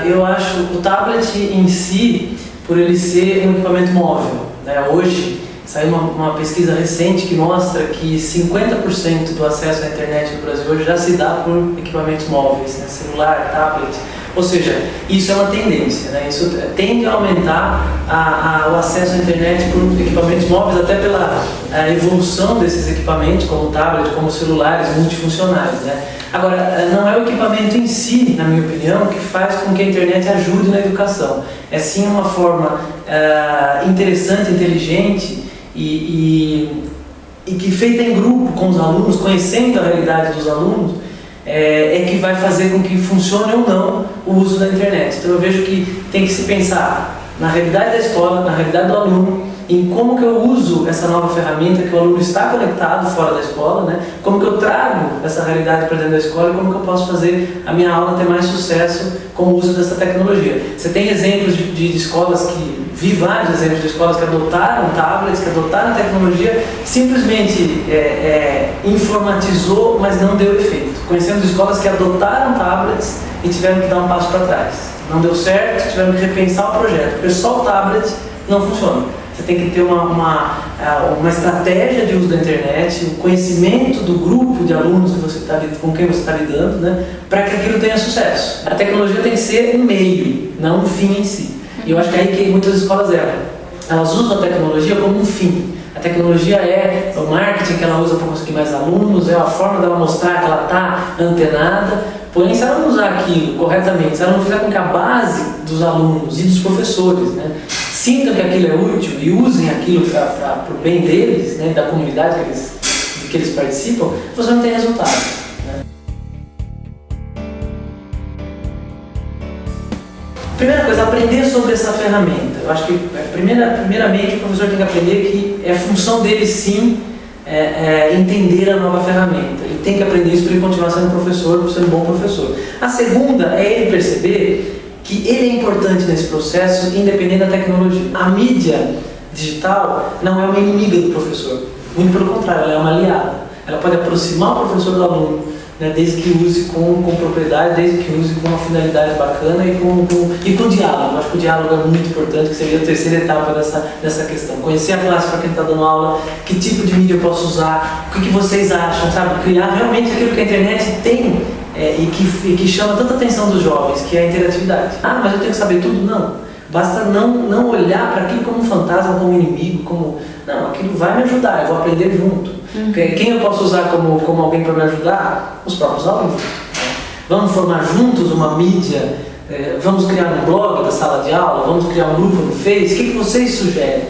Eu acho o tablet em si, por ele ser um equipamento móvel, né? Hoje saiu uma pesquisa recente que mostra que 50% do acesso à internet no Brasil hoje já se dá por equipamentos móveis, né? Celular, tablet. Ou seja, isso é uma tendência, né? Isso tende a aumentar o acesso à internet por equipamentos móveis, até pela evolução desses equipamentos, como tablet, como celulares multifuncionais, né? Agora, não é o equipamento em si, na minha opinião, que faz com que a internet ajude na educação. É sim uma forma interessante, inteligente e que feita em grupo com os alunos, conhecendo a realidade dos alunos, é que vai fazer com que funcione ou não o uso da internet. Então eu vejo que tem que se pensar na realidade da escola, na realidade do aluno, em como que eu uso essa nova ferramenta, que o aluno está conectado fora da escola, né? Como que eu trago essa realidade para dentro da escola e como que eu posso fazer a minha aula ter mais sucesso com o uso dessa tecnologia. Você tem exemplos de escolas vi vários exemplos de escolas que adotaram tablets, que adotaram tecnologia, simplesmente informatizou, mas não deu efeito. Conhecemos escolas que adotaram tablets e tiveram que dar um passo para trás. Não deu certo, tiveram que repensar o projeto, porque só o tablet não funciona. Você tem que ter uma estratégia de uso da internet, o conhecimento do grupo de alunos com quem você está lidando, né, para que aquilo tenha sucesso. A tecnologia tem que ser um meio, não um fim em si. E eu acho que é aí que muitas escolas erram. Elas usam a tecnologia como um fim. A tecnologia é o marketing que ela usa para conseguir mais alunos, é a forma dela mostrar que ela está antenada. Porém, se ela não usar aquilo corretamente, se ela não fizer com que a base dos alunos e dos professores, né, sintam que aquilo é útil e usem aquilo para o bem deles, né, da comunidade de que eles participam, você não tem resultado. Primeira coisa, aprender sobre essa ferramenta. Eu acho que, primeiramente, o professor tem que aprender que é função dele, sim, entender a nova ferramenta. Ele tem que aprender isso para ele continuar sendo professor, para ser um bom professor. A segunda é ele perceber que ele é importante nesse processo, independente da tecnologia. A mídia digital não é uma inimiga do professor. Muito pelo contrário, ela é uma aliada. Ela pode aproximar o professor do aluno, né, desde que use com propriedade, desde que use com uma finalidade bacana e com diálogo. Eu acho que o diálogo é muito importante, que seria a terceira etapa dessa questão. Conhecer a classe para quem está dando aula, que tipo de mídia eu posso usar, o que vocês acham, sabe? Criar realmente aquilo que a internet tem e que chama tanta atenção dos jovens, que é a interatividade. Ah, mas eu tenho que saber tudo? Não. Basta não olhar para aquilo como um fantasma, como um inimigo, não, aquilo vai me ajudar, eu vou aprender junto. Quem eu posso usar como alguém para me ajudar? Os próprios alunos. Vamos formar juntos uma mídia, vamos criar um blog da sala de aula, vamos criar um grupo no Face, o que vocês sugerem?